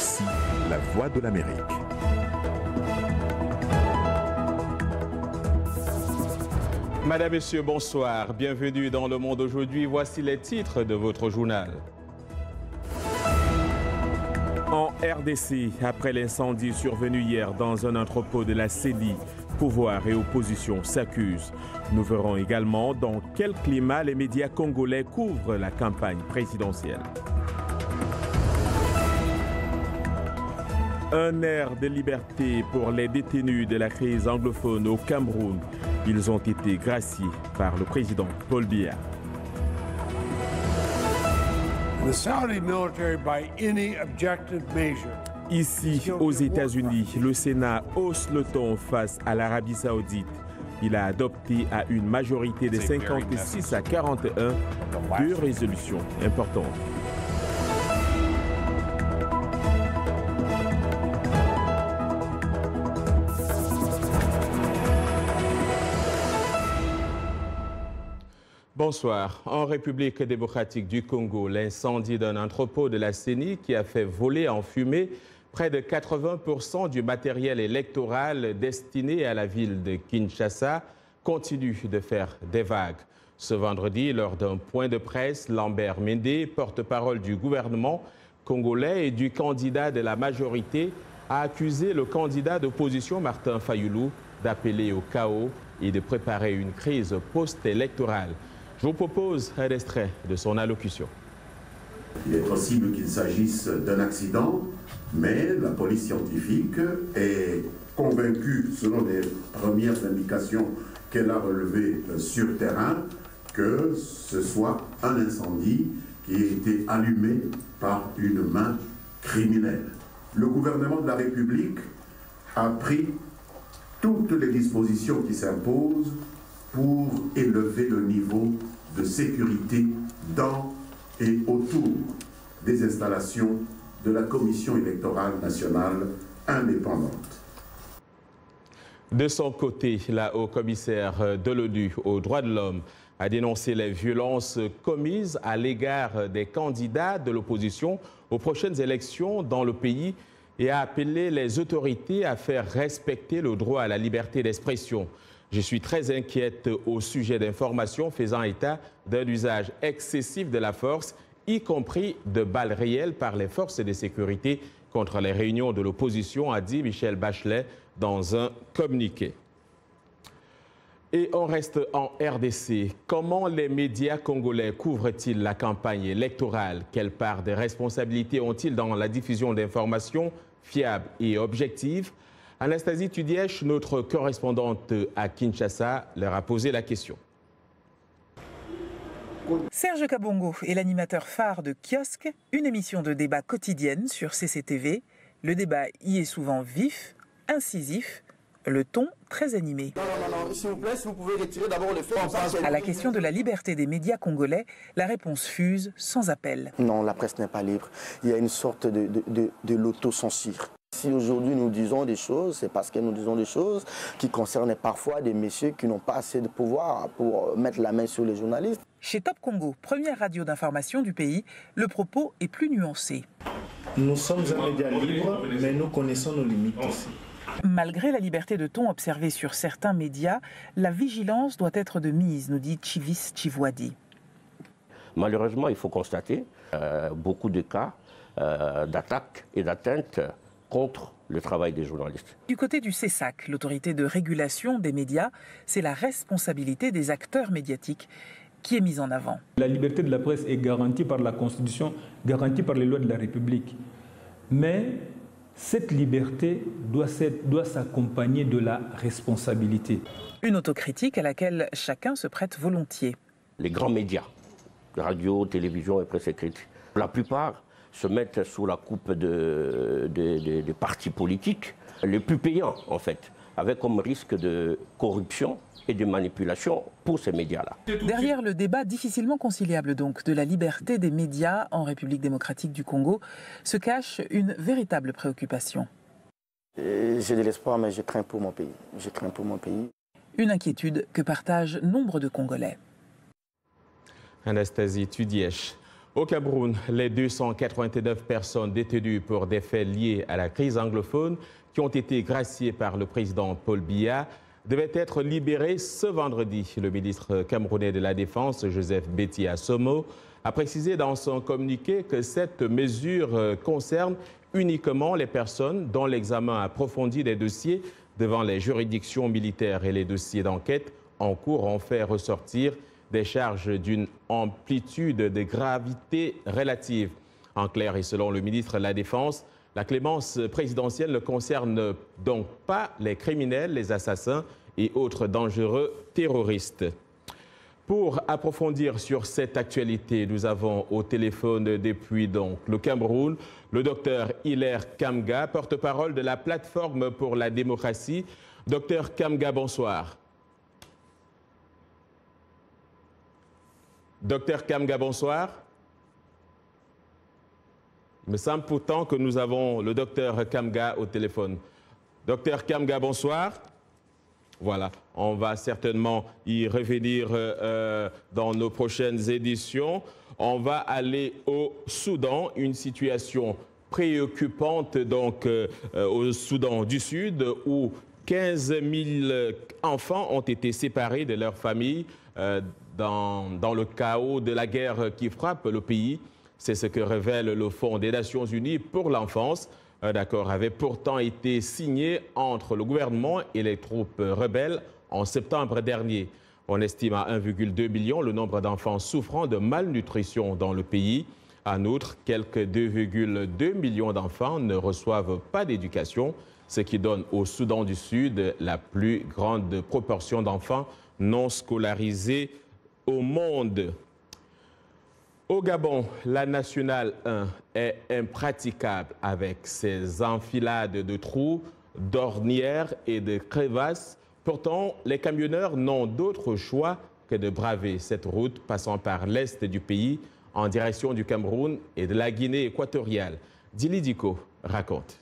RFI, la voix de l'Amérique. Madame, Messieurs, bonsoir. Bienvenue dans Le Monde aujourd'hui. Voici les titres de votre journal. En RDC, après l'incendie survenu hier dans un entrepôt de la CENI, pouvoir et opposition s'accusent. Nous verrons également dans quel climat les médias congolais couvrent la campagne présidentielle. Un air de liberté pour les détenus de la crise anglophone au Cameroun. Ils ont été graciés par le président Paul Biya. Ici, aux États-Unis, le Sénat hausse le ton face à l'Arabie saoudite. Il a adopté à une majorité de 56 à 41 deux résolutions importantes. Bonsoir. En République démocratique du Congo, l'incendie d'un entrepôt de la CENI qui a fait voler en fumée près de 80% du matériel électoral destiné à la ville de Kinshasa continue de faire des vagues. Ce vendredi, lors d'un point de presse, Lambert Mende, porte-parole du gouvernement congolais et du candidat de la majorité, a accusé le candidat d'opposition Martin Fayoulou d'appeler au chaos et de préparer une crise post-électorale. Je vous propose un extrait de son allocution. Il est possible qu'il s'agisse d'un accident, mais la police scientifique est convaincue, selon les premières indications qu'elle a relevées sur terrain, que ce soit un incendie qui a été allumé par une main criminelle. Le gouvernement de la République a pris toutes les dispositions qui s'imposent pour élever le niveau de sécurité dans et autour des installations de la Commission électorale nationale indépendante. De son côté, la haut-commissaire de l'ONU aux droits de l'homme a dénoncé les violences commises à l'égard des candidats de l'opposition aux prochaines élections dans le pays et a appelé les autorités à faire respecter le droit à la liberté d'expression. Je suis très inquiète au sujet d'informations faisant état d'un usage excessif de la force, y compris de balles réelles par les forces de sécurité contre les réunions de l'opposition, a dit Michelle Bachelet dans un communiqué. Et on reste en RDC. Comment les médias congolais couvrent-ils la campagne électorale? Quelle part de responsabilité ont-ils dans la diffusion d'informations fiables et objectives? Anastasie Tudièche, notre correspondante à Kinshasa, leur a posé la question. Serge Kabongo est l'animateur phare de Kiosque, une émission de débat quotidienne sur CCTV. Le débat y est souvent vif, incisif, le ton très animé. Non, s'il vous plaît, si vous pouvez retirer d'abord les faits. À la question de la liberté des médias congolais, la réponse fuse sans appel. Non, la presse n'est pas libre. Il y a une sorte de l'autocensure. Si aujourd'hui nous disons des choses, c'est parce que nous disons des choses qui concernent parfois des messieurs qui n'ont pas assez de pouvoir pour mettre la main sur les journalistes. Chez Top Congo, première radio d'information du pays, le propos est plus nuancé. Nous sommes un média libre, mais nous connaissons nos limites aussi. Malgré la liberté de ton observée sur certains médias, la vigilance doit être de mise, nous dit Chivis Chivwadi. Malheureusement, il faut constater beaucoup de cas d'attaques et d'atteintes contre le travail des journalistes. Du côté du CESAC, l'autorité de régulation des médias, c'est la responsabilité des acteurs médiatiques qui est mise en avant. La liberté de la presse est garantie par la Constitution, garantie par les lois de la République. Mais cette liberté doit s'accompagner de la responsabilité. Une autocritique à laquelle chacun se prête volontiers. Les grands médias, radio, télévision et presse écrite, la plupart se mettent sous la coupe des partis politiques, les plus payants en fait, avec comme risque de corruption et de manipulation pour ces médias-là. Derrière le débat difficilement conciliable donc de la liberté des médias en République démocratique du Congo se cache une véritable préoccupation. J'ai de l'espoir, mais je crains pour mon pays. Je crains pour mon pays. Une inquiétude que partagent nombre de Congolais. Anastasie Tudièche. Au Cameroun, les 289 personnes détenues pour des faits liés à la crise anglophone qui ont été graciées par le président Paul Biya devaient être libérées ce vendredi. Le ministre camerounais de la Défense, Joseph Betty Assomo, a précisé dans son communiqué que cette mesure concerne uniquement les personnes dont l'examen approfondi des dossiers devant les juridictions militaires et les dossiers d'enquête en cours ont fait ressortir des charges d'une amplitude de gravité relative. En clair, et selon le ministre de la Défense, la clémence présidentielle ne concerne donc pas les criminels, les assassins et autres dangereux terroristes. Pour approfondir sur cette actualité, nous avons au téléphone depuis donc le Cameroun le docteur Hilaire Kamga, porte-parole de la plateforme pour la démocratie. Docteur Kamga, bonsoir. Docteur Kamga, bonsoir. Il me semble pourtant que nous avons le docteur Kamga au téléphone. Docteur Kamga, bonsoir. Voilà, on va certainement y revenir dans nos prochaines éditions. On va aller au Soudan, une situation préoccupante donc au Soudan du Sud où 15 000 enfants ont été séparés de leur famille dans le chaos de la guerre qui frappe le pays. C'est ce que révèle le Fonds des Nations Unies pour l'enfance. Un accord avait pourtant été signé entre le gouvernement et les troupes rebelles en septembre dernier. On estime à 1,2 million le nombre d'enfants souffrant de malnutrition dans le pays. En outre, quelques 2,2 millions d'enfants ne reçoivent pas d'éducation, ce qui donne au Soudan du Sud la plus grande proportion d'enfants non scolarisés au monde. Au Gabon, la Nationale 1 est impraticable avec ses enfilades de trous, d'ornières et de crevasses. Pourtant, les camionneurs n'ont d'autre choix que de braver cette route passant par l'est du pays en direction du Cameroun et de la Guinée équatoriale. Dili Diko raconte.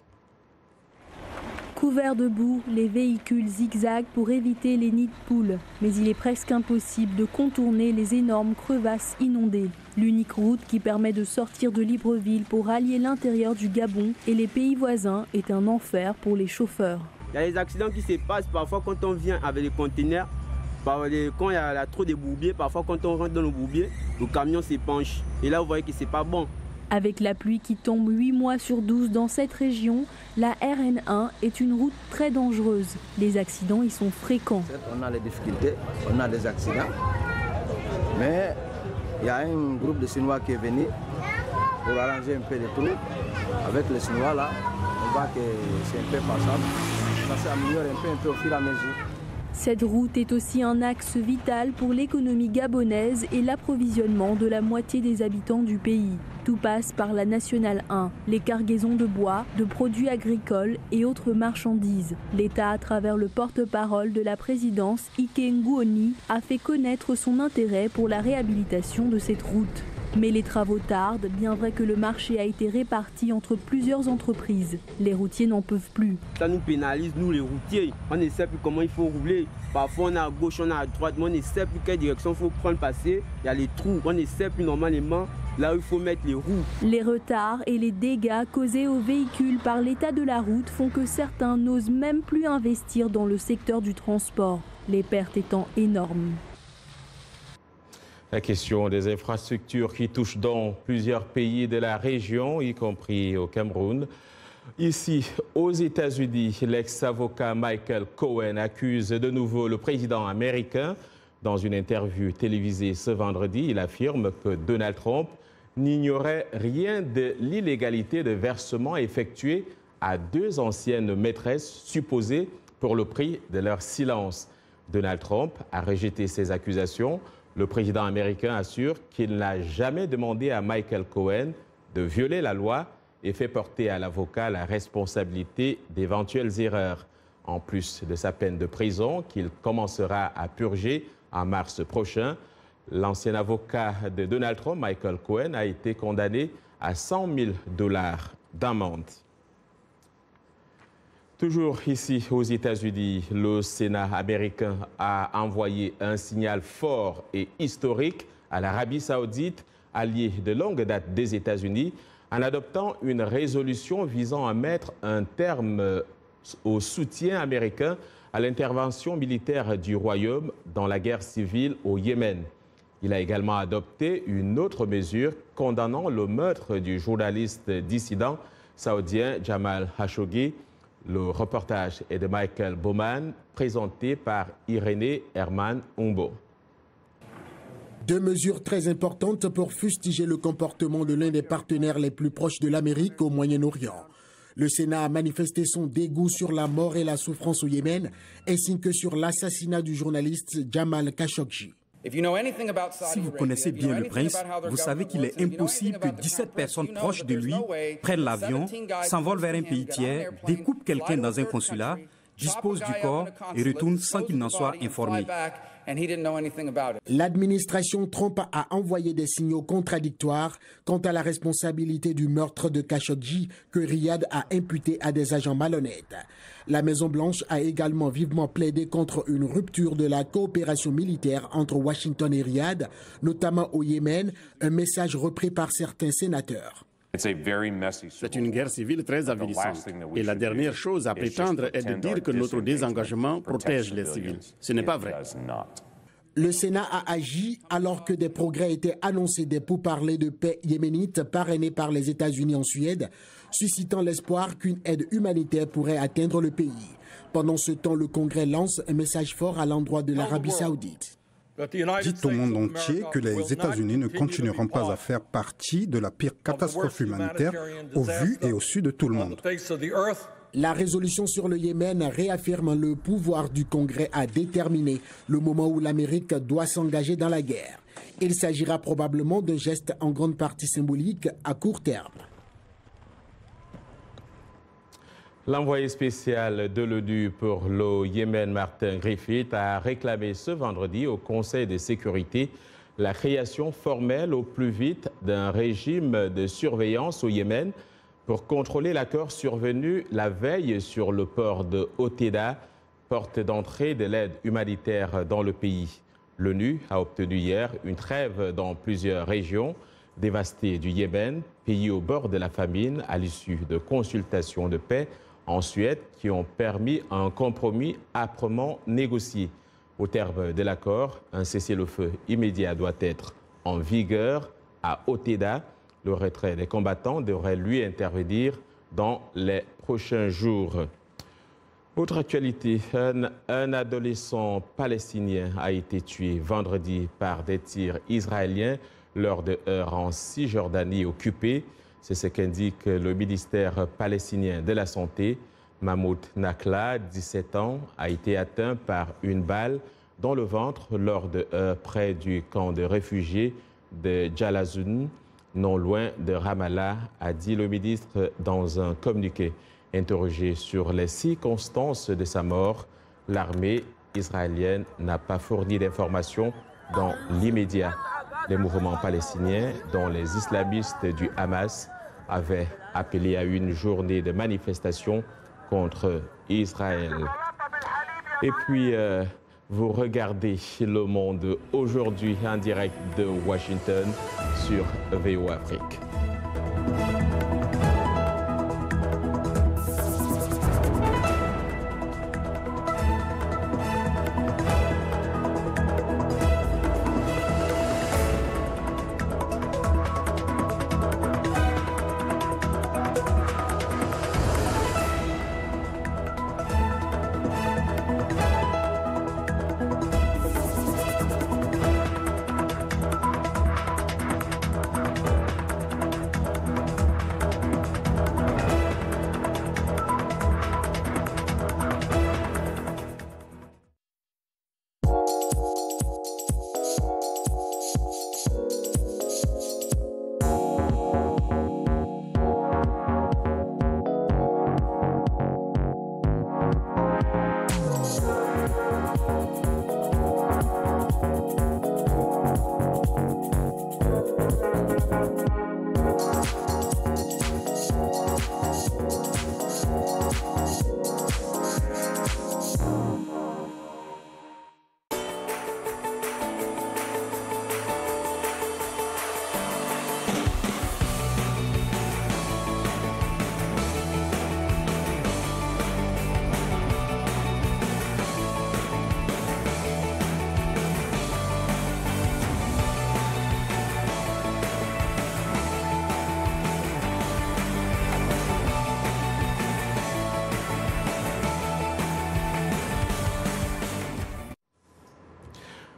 Couverts de boue, les véhicules zigzaguent pour éviter les nids de poules. Mais il est presque impossible de contourner les énormes crevasses inondées. L'unique route qui permet de sortir de Libreville pour allier l'intérieur du Gabon et les pays voisins est un enfer pour les chauffeurs. Il y a des accidents qui se passent parfois quand on vient avec les conteneurs. Quand il y a trop de bourbiers, parfois quand on rentre dans le bourbier, le camion s'épanche. Et là, vous voyez que c'est pas bon. Avec la pluie qui tombe 8 mois sur 12 dans cette région, la RN1 est une route très dangereuse. Les accidents y sont fréquents. On a des difficultés, on a des accidents, mais il y a un groupe de Chinois qui est venu pour arranger un peu les trous. Avec les Chinois là, on voit que c'est un peu passable. Ça s'améliore un peu au fur et à mesure. Cette route est aussi un axe vital pour l'économie gabonaise et l'approvisionnement de la moitié des habitants du pays. Tout passe par la Nationale 1, les cargaisons de bois, de produits agricoles et autres marchandises. L'État, à travers le porte-parole de la présidence, Ike Nguoni, a fait connaître son intérêt pour la réhabilitation de cette route. Mais les travaux tardent, bien vrai que le marché a été réparti entre plusieurs entreprises. Les routiers n'en peuvent plus. Ça nous pénalise, nous les routiers. On ne sait plus comment il faut rouler. Parfois on est à gauche, on est à droite, mais on ne sait plus quelle direction il faut prendre passer. Il y a les trous, on ne sait plus normalement là où il faut mettre les roues. Les retards et les dégâts causés aux véhicules par l'état de la route font que certains n'osent même plus investir dans le secteur du transport, les pertes étant énormes. La question des infrastructures qui touche dans plusieurs pays de la région, y compris au Cameroun. Ici, aux États-Unis, l'ex-avocat Michael Cohen accuse de nouveau le président américain. Dans une interview télévisée ce vendredi, il affirme que Donald Trump n'ignorait rien de l'illégalité de versements effectués à 2 anciennes maîtresses supposées pour le prix de leur silence. Donald Trump a rejeté ces accusations. Le président américain assure qu'il n'a jamais demandé à Michael Cohen de violer la loi et fait porter à l'avocat la responsabilité d'éventuelles erreurs. En plus de sa peine de prison qu'il commencera à purger en mars prochain, l'ancien avocat de Donald Trump, Michael Cohen, a été condamné à $100 000 d'amende. Toujours ici aux États-Unis, le Sénat américain a envoyé un signal fort et historique à l'Arabie saoudite allié de longue date des États-Unis, en adoptant une résolution visant à mettre un terme au soutien américain à l'intervention militaire du Royaume dans la guerre civile au Yémen. Il a également adopté une autre mesure condamnant le meurtre du journaliste dissident saoudien Jamal Khashoggi. Le reportage est de Michael Bowman, présenté par Irénée Herman Umbo. Deux mesures très importantes pour fustiger le comportement de l'un des partenaires les plus proches de l'Amérique au Moyen-Orient. Le Sénat a manifesté son dégoût sur la mort et la souffrance au Yémen, ainsi que sur l'assassinat du journaliste Jamal Khashoggi. Si vous connaissez bien le prince, vous savez qu'il est impossible que 17 personnes proches de lui prennent l'avion, s'envolent vers un pays tiers, découpent quelqu'un dans un consulat, disposent du corps et retournent sans qu'il n'en soit informé. L'administration Trump a envoyé des signaux contradictoires quant à la responsabilité du meurtre de Khashoggi que Riyad a imputé à des agents malhonnêtes. La Maison-Blanche a également vivement plaidé contre une rupture de la coopération militaire entre Washington et Riyad, notamment au Yémen, un message repris par certains sénateurs. C'est une guerre civile très avilissante. Et la dernière chose à prétendre est de dire que notre désengagement protège les civils. Ce n'est pas vrai. Le Sénat a agi alors que des progrès étaient annoncés des pourparlers de paix yéménites parrainés par les États-Unis en Suède, suscitant l'espoir qu'une aide humanitaire pourrait atteindre le pays. Pendant ce temps, le Congrès lance un message fort à l'endroit de l'Arabie saoudite. Dites au monde entier que les États-Unis ne continueront pas à faire partie de la pire catastrophe humanitaire au vu et au su de tout le monde. La résolution sur le Yémen réaffirme le pouvoir du Congrès à déterminer le moment où l'Amérique doit s'engager dans la guerre. Il s'agira probablement d'un geste en grande partie symbolique à court terme. L'envoyé spécial de l'ONU pour le Yémen, Martin Griffiths, a réclamé ce vendredi au Conseil de sécurité la création formelle au plus vite d'un régime de surveillance au Yémen pour contrôler l'accord survenu la veille sur le port de Hodeïda, porte d'entrée de l'aide humanitaire dans le pays. L'ONU a obtenu hier une trêve dans plusieurs régions dévastées du Yémen, pays au bord de la famine, à l'issue de consultations de paix en Suède qui ont permis un compromis âprement négocié. Au terme de l'accord, un cessez-le-feu immédiat doit être en vigueur à Hodeïda. Le retrait des combattants devrait lui intervenir dans les prochains jours. Autre actualité, un adolescent palestinien a été tué vendredi par des tirs israéliens lors de heurts en Cisjordanie occupée. C'est ce qu'indique le ministère palestinien de la Santé. Mahmoud Nakla, 17 ans, a été atteint par une balle dans le ventre lors de heurts près du camp de réfugiés de Jalazoun, non loin de Ramallah, a dit le ministre dans un communiqué. Interrogé sur les circonstances de sa mort, l'armée israélienne n'a pas fourni d'informations dans l'immédiat. Les mouvements palestiniens, dont les islamistes du Hamas, avaient appelé à une journée de manifestation contre Israël. Et puis, vous regardez Le Monde aujourd'hui en direct de Washington sur VOA Afrique.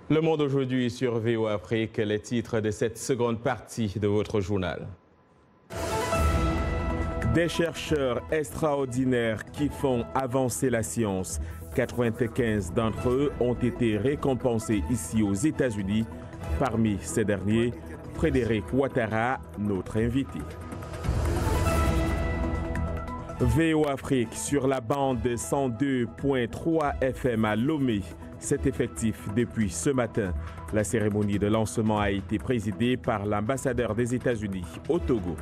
Le Monde aujourd'hui sur VOA Afrique, les titres de cette seconde partie de votre journal. Des chercheurs extraordinaires qui font avancer la science. 95 d'entre eux ont été récompensés ici aux États-Unis. Parmi ces derniers, Frédéric Ouattara, notre invité. VOA Afrique sur la bande 102.3 FM à Lomé. C'est effectif depuis ce matin. La cérémonie de lancement a été présidée par l'ambassadeur des États-Unis au Togo.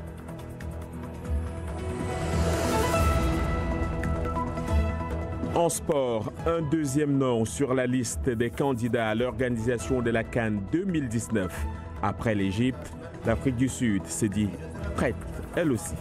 En sport, un deuxième nom sur la liste des candidats à l'organisation de la CAN 2019. Après l'Égypte, l'Afrique du Sud s'est dit prête, elle aussi.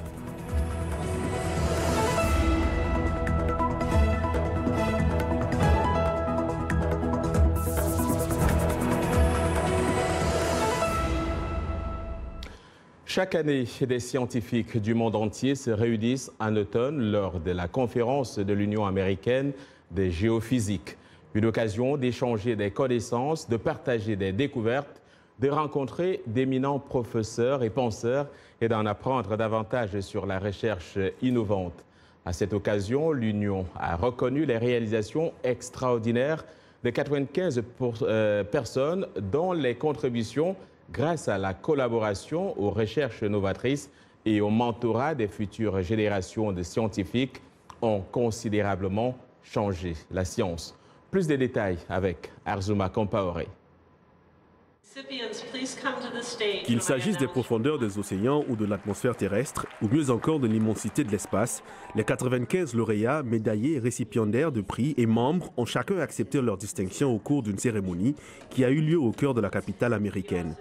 Chaque année, des scientifiques du monde entier se réunissent en automne lors de la conférence de l'Union américaine des géophysiques. Une occasion d'échanger des connaissances, de partager des découvertes, de rencontrer d'éminents professeurs et penseurs et d'en apprendre davantage sur la recherche innovante. À cette occasion, l'Union a reconnu les réalisations extraordinaires de 95 personnes dont les contributions grâce à la collaboration aux recherches novatrices et au mentorat des futures générations de scientifiques ont considérablement changé la science. Plus de détails avec Arzuma Compaoré. Qu'il s'agisse des profondeurs des océans ou de l'atmosphère terrestre, ou mieux encore de l'immensité de l'espace, les 95 lauréats, médaillés et récipiendaires de prix et membres ont chacun accepté leur distinction au cours d'une cérémonie qui a eu lieu au cœur de la capitale américaine.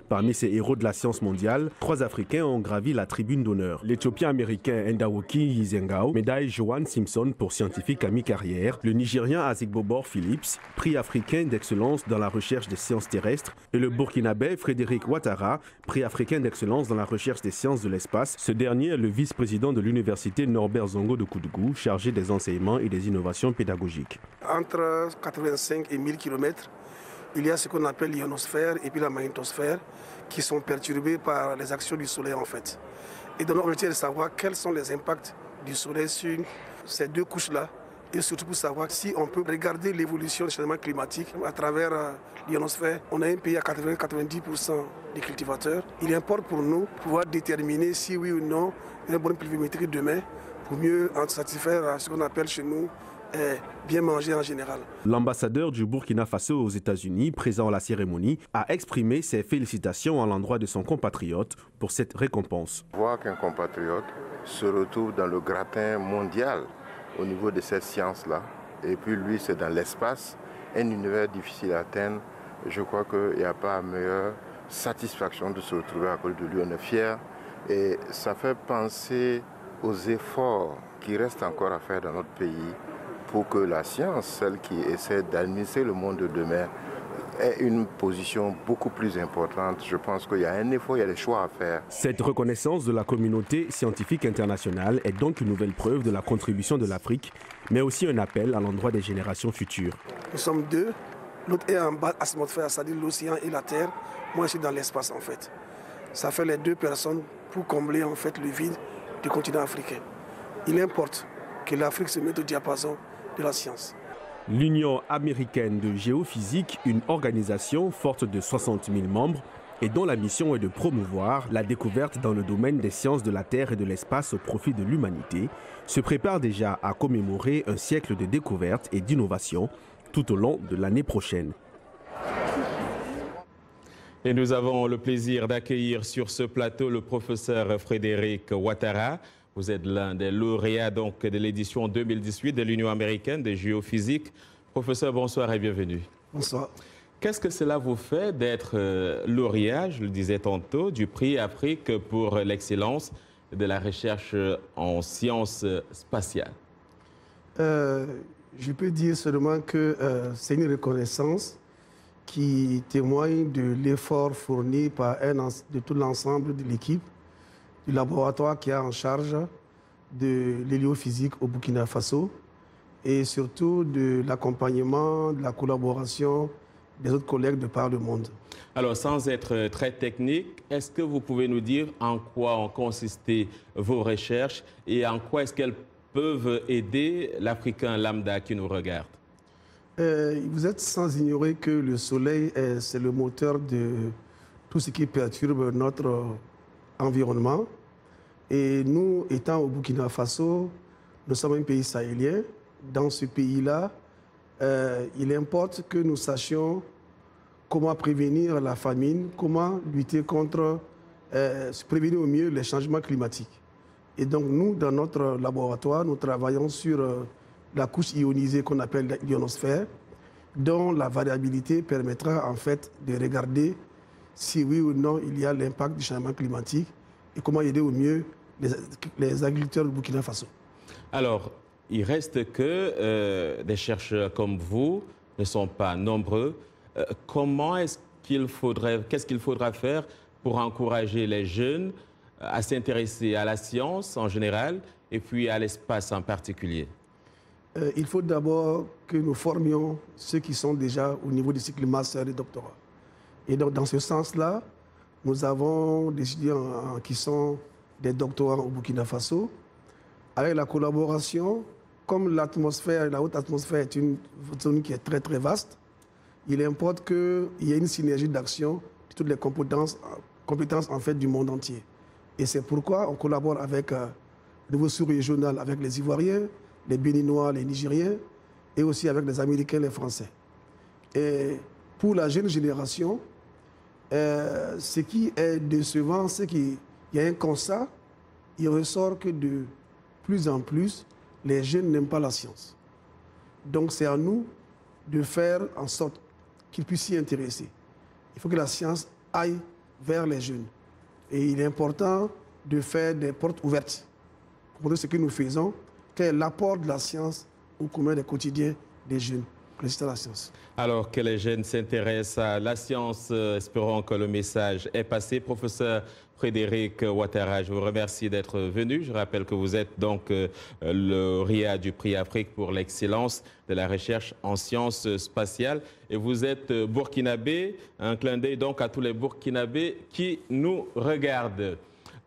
Parmi ces héros de la science mondiale, 3 Africains ont gravi la tribune d'honneur. L'Éthiopien-américain Ndawoki Yizengao, médaille Johan Simpson pour scientifique à mi-carrière, le Nigérien Azigbobor Phillips, prix africain d'excellence dans la recherche des sciences terrestres, et le Burkinabé Frédéric Ouattara, prix africain d'excellence dans la recherche des sciences de l'espace. Ce dernier est le vice-président de l'université Norbert Zongo de Koudougou, chargé des enseignements et des innovations pédagogiques. Entre 85 et 1000 km, il y a ce qu'on appelle l'ionosphère et puis la magnétosphère qui sont perturbés par les actions du soleil en fait. Et donc on veut de savoir quels sont les impacts du soleil sur ces deux couches-là et surtout pour savoir si on peut regarder l'évolution du changement climatique à travers l'ionosphère. On a un pays à 80-90% des cultivateurs. Il importe pour nous pouvoir déterminer si oui ou non il y a une bonne pluviométrie demain pour mieux satisfaire ce qu'on appelle chez nous bien manger en général. L'ambassadeur du Burkina Faso aux États-Unis, présent à la cérémonie, a exprimé ses félicitations à l'endroit de son compatriote pour cette récompense. Voir qu'un compatriote se retrouve dans le gratin mondial au niveau de cette science-là, et puis lui c'est dans l'espace, un univers difficile à atteindre, je crois qu'il n'y a pas meilleure satisfaction de se retrouver à cause de lui. On est fiers et ça fait penser aux efforts qui restent encore à faire dans notre pays pour que la science, celle qui essaie d'administrer le monde de demain, ait une position beaucoup plus importante. Je pense qu'il y a un effort, il y a des choix à faire. Cette reconnaissance de la communauté scientifique internationale est donc une nouvelle preuve de la contribution de l'Afrique, mais aussi un appel à l'endroit des générations futures. Nous sommes deux, l'autre est en bas atmosphère, c'est-à-dire l'océan et la terre. Moi, je suis dans l'espace en fait. Ça fait les deux personnes pour combler en fait le vide du continent africain. Il importe que l'Afrique se mette au diapason de la science. L'Union américaine de géophysique, une organisation forte de 60 000 membres et dont la mission est de promouvoir la découverte dans le domaine des sciences de la Terre et de l'espace au profit de l'humanité, se prépare déjà à commémorer un siècle de découvertes et d'innovation tout au long de l'année prochaine. Et nous avons le plaisir d'accueillir sur ce plateau le professeur Frédéric Ouattara. Vous êtes l'un des lauréats donc, de l'édition 2018 de l'Union américaine des géophysiques. Professeur, bonsoir et bienvenue. Bonsoir. Qu'est-ce que cela vous fait d'être lauréat, je le disais tantôt, du prix Afrique pour l'excellence de la recherche en sciences spatiales? Je peux dire seulement que c'est une reconnaissance qui témoigne de l'effort fourni par de tout l'ensemble de l'équipe du laboratoire qui est en charge de l'héliophysique au Burkina Faso et surtout de l'accompagnement, de la collaboration des autres collègues de par le monde. Alors, sans être très technique, est-ce que vous pouvez nous dire en quoi ont consisté vos recherches et en quoi est-ce qu'elles peuvent aider l'Africain lambda qui nous regarde? Vous êtes sans ignorer que le soleil, c'est le moteur de tout ce qui perturbe notre environnement. Et nous, étant au Burkina Faso, nous sommes un pays sahélien. Dans ce pays-là, il importe que nous sachions comment prévenir la famine, comment lutter contre, prévenir au mieux les changements climatiques. Et donc nous, dans notre laboratoire, nous travaillons sur la couche ionisée qu'on appelle l'ionosphère, dont la variabilité permettra en fait de regarder si oui ou non il y a l'impact du changement climatique et comment aider au mieux les agriculteurs du Burkina Faso. Alors, il reste que des chercheurs comme vous ne sont pas nombreux. Qu'est-ce qu'il faudra faire pour encourager les jeunes à s'intéresser à la science en général et puis à l'espace en particulier? Il faut d'abord que nous formions ceux qui sont déjà au niveau du cycle master et doctorat. Et donc, dans ce sens-là, nous avons des étudiants qui sont des doctorants au Burkina Faso. Avec la collaboration, comme l'atmosphère, la haute atmosphère est une zone qui est très très vaste, il importe qu'il y ait une synergie d'action de toutes les compétences en fait, du monde entier. Et c'est pourquoi on collabore avec le niveau sous-régional, avec les Ivoiriens, les Béninois, les Nigériens, et aussi avec les Américains, les Français. Et pour la jeune génération, ce qui est décevant, c'est qu'il y a un constat, il ressort que de plus en plus, les jeunes n'aiment pas la science. Donc c'est à nous de faire en sorte qu'ils puissent s'y intéresser. Il faut que la science aille vers les jeunes. Et il est important de faire des portes ouvertes pour montrer ce que nous faisons, quel est l'apport de la science au commun des quotidiens des jeunes. À la science. Alors que les jeunes s'intéressent à la science, espérons que le message est passé. Professeur Frédéric Ouattara, je vous remercie d'être venu. Je rappelle que vous êtes donc le lauréat du prix Afrique pour l'excellence de la recherche en sciences spatiales. Et vous êtes burkinabé, un clin d'œil donc à tous les burkinabés qui nous regardent.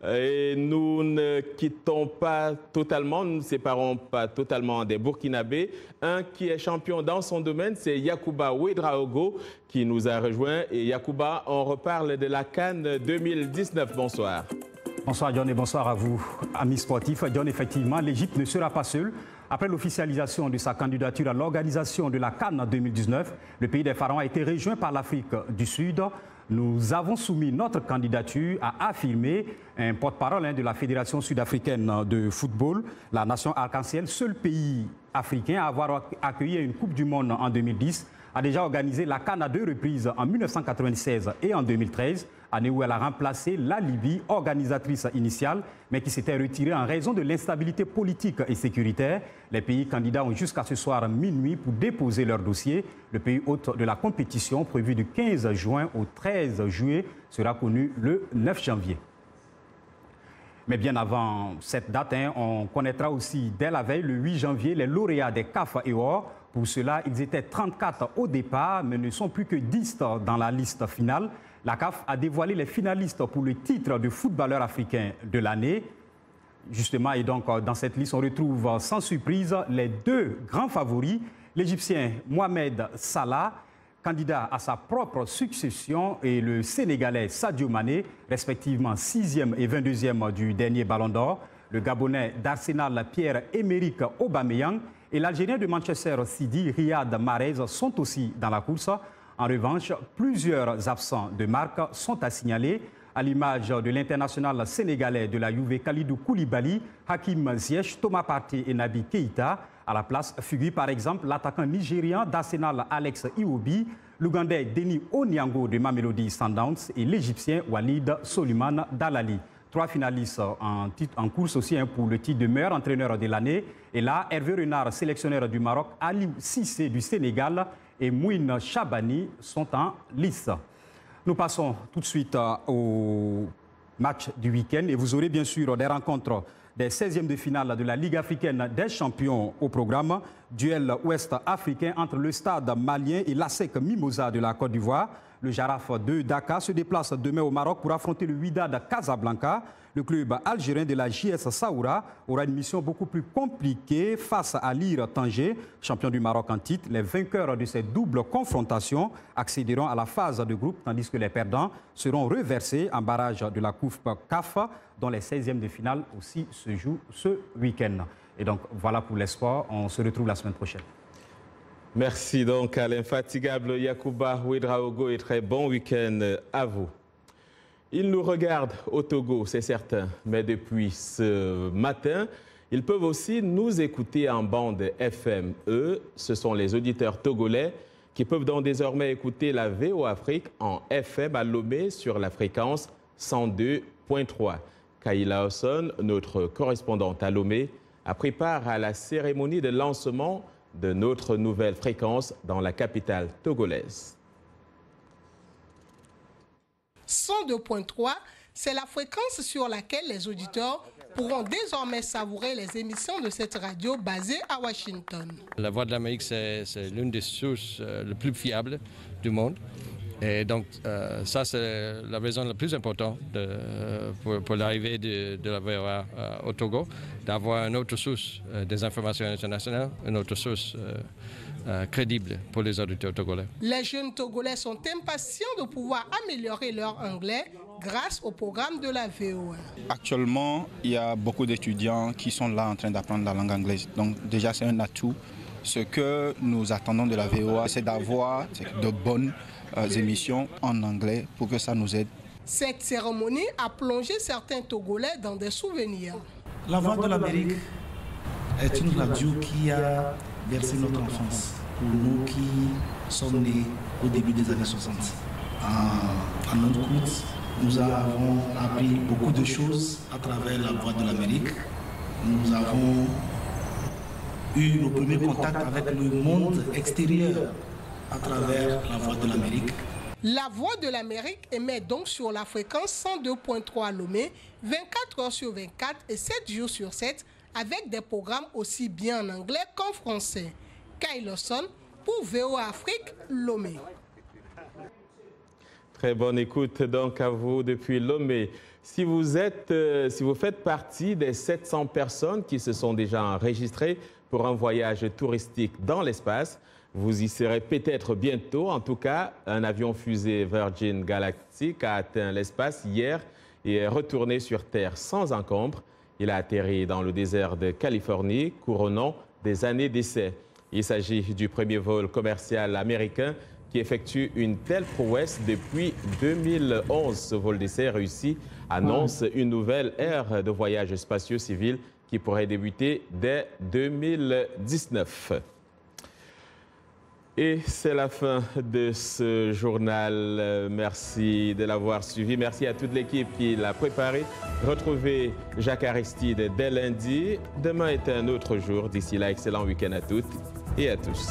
Et nous ne quittons pas totalement, nous ne séparons pas totalement des Burkinabés. Un qui est champion dans son domaine, c'est Yacouba Ouedraogo qui nous a rejoint. Et Yacouba, on reparle de la CAN 2019. Bonsoir. Bonsoir John et bonsoir à vous, amis sportifs. John, effectivement, l'Égypte ne sera pas seule. Après l'officialisation de sa candidature à l'organisation de la CAN 2019, le pays des pharaons a été rejoint par l'Afrique du Sud. Nous avons soumis notre candidature, a affirmé un porte-parole de la Fédération sud-africaine de football, la nation arc-en-ciel, seul pays africain à avoir accueilli une Coupe du Monde en 2010, a déjà organisé la CAN à 2 reprises en 1996 et en 2013, année où elle a remplacé la Libye, organisatrice initiale, mais qui s'était retirée en raison de l'instabilité politique et sécuritaire. Les pays candidats ont jusqu'à ce soir minuit pour déposer leur dossier. Le pays hôte de la compétition, prévu du 15 juin au 13 juillet, sera connu le 9 janvier. Mais bien avant cette date, on connaîtra aussi dès la veille, le 8 janvier, les lauréats des CAF et OR. Pour cela, ils étaient 34 au départ, mais ne sont plus que 10 dans la liste finale. La CAF a dévoilé les finalistes pour le titre de footballeur africain de l'année. Justement, et donc dans cette liste, on retrouve sans surprise les deux grands favoris, l'Égyptien Mohamed Salah, candidat à sa propre succession, et le Sénégalais Sadio Mané, respectivement 6e et 22e du dernier Ballon d'Or, le Gabonais d'Arsenal Pierre-Emerick Aubameyang et l'Algérien de Manchester City Riyad Mahrez sont aussi dans la course. En revanche, plusieurs absents de marque sont à signaler, à l'image de l'international sénégalais de la Juve Kalidou Koulibaly, Hakim Ziyech, Thomas Partey et Naby Keïta. À la place figure par exemple l'attaquant nigérian d'Arsenal Alex Iwobi, l'Ougandais Denis Onyango de Mamelodi Sundowns et l'Égyptien Walid Soliman Dalali. 3 finalistes en course aussi pour le titre de meilleur entraîneur de l'année. Et là, Hervé Renard, sélectionneur du Maroc, Ali Cissé du Sénégal et Mouine Chabani sont en lice. Nous passons tout de suite au match du week-end et vous aurez bien sûr des rencontres des 16e de finale de la Ligue africaine des champions au programme. Duel ouest-africain entre le Stade malien et l'ASEC Mimosa de la Côte d'Ivoire. Le Jaraf de Dakar se déplace demain au Maroc pour affronter le Wydad Casablanca. Le club algérien de la JS Saoura aura une mission beaucoup plus compliquée face à l'IR Tanger, champion du Maroc en titre. Les vainqueurs de ces doubles confrontations accéderont à la phase de groupe, tandis que les perdants seront reversés en barrage de la Coupe CAF, dont les 16e de finale aussi se jouent ce week-end. Et donc voilà pour les sports. On se retrouve la semaine prochaine. Merci donc à l'infatigable Yacouba Ouedraogo et très bon week-end à vous. Ils nous regardent au Togo, c'est certain, mais depuis ce matin, ils peuvent aussi nous écouter en bande FM. Eux, ce sont les auditeurs togolais qui peuvent donc désormais écouter la VO Afrique en FM à Lomé sur la fréquence 102.3. Kaila Osson, notre correspondante à Lomé, a pris part à la cérémonie de lancement de notre nouvelle fréquence dans la capitale togolaise. 102.3, c'est la fréquence sur laquelle les auditeurs pourront désormais savourer les émissions de cette radio basée à Washington. La Voix de l'Amérique, c'est l'une des sources les plus fiables du monde. Et donc, ça, c'est la raison la plus importante pour l'arrivée de la VOA au Togo, d'avoir une autre source des informations internationales, une autre source crédible pour les auditeurs togolais. Les jeunes Togolais sont impatients de pouvoir améliorer leur anglais grâce au programme de la VOA. Actuellement, il y a beaucoup d'étudiants qui sont là en train d'apprendre la langue anglaise. Donc déjà, c'est un atout. Ce que nous attendons de la VOA, c'est d'avoir de bonnes émissions en anglais pour que ça nous aide. Cette cérémonie a plongé certains Togolais dans des souvenirs. La Voix de l'Amérique est une radio qui a versé notre enfance pour nous qui sommes nés au début des années 60. En notre écoute, nous avons appris beaucoup de choses à travers la Voix de l'Amérique. Nous avons eu nos premiers contacts avec le monde extérieur à travers la Voix de l'Amérique. La Voix de l'Amérique émet donc sur la fréquence 102.3 à Lomé, 24 heures sur 24 et 7 jours sur 7, avec des programmes aussi bien en anglais qu'en français. Kyle Lawson pour VOA Afrique, Lomé. Très bonne écoute donc à vous depuis Lomé. Si vous faites partie des 700 personnes qui se sont déjà enregistrées pour un voyage touristique dans l'espace, vous y serez peut-être bientôt. En tout cas, un avion fusée Virgin Galactic a atteint l'espace hier et est retourné sur Terre sans encombre. Il a atterri dans le désert de Californie, couronnant des années d'essai. Il s'agit du premier vol commercial américain qui effectue une telle prouesse depuis 2011. Ce vol d'essai réussi annonce une nouvelle ère de voyage spatiaux civil qui pourrait débuter dès 2019. Et c'est la fin de ce journal. Merci de l'avoir suivi. Merci à toute l'équipe qui l'a préparé. Retrouvez Jacques Aristide dès lundi. Demain est un autre jour. D'ici là, excellent week-end à toutes et à tous.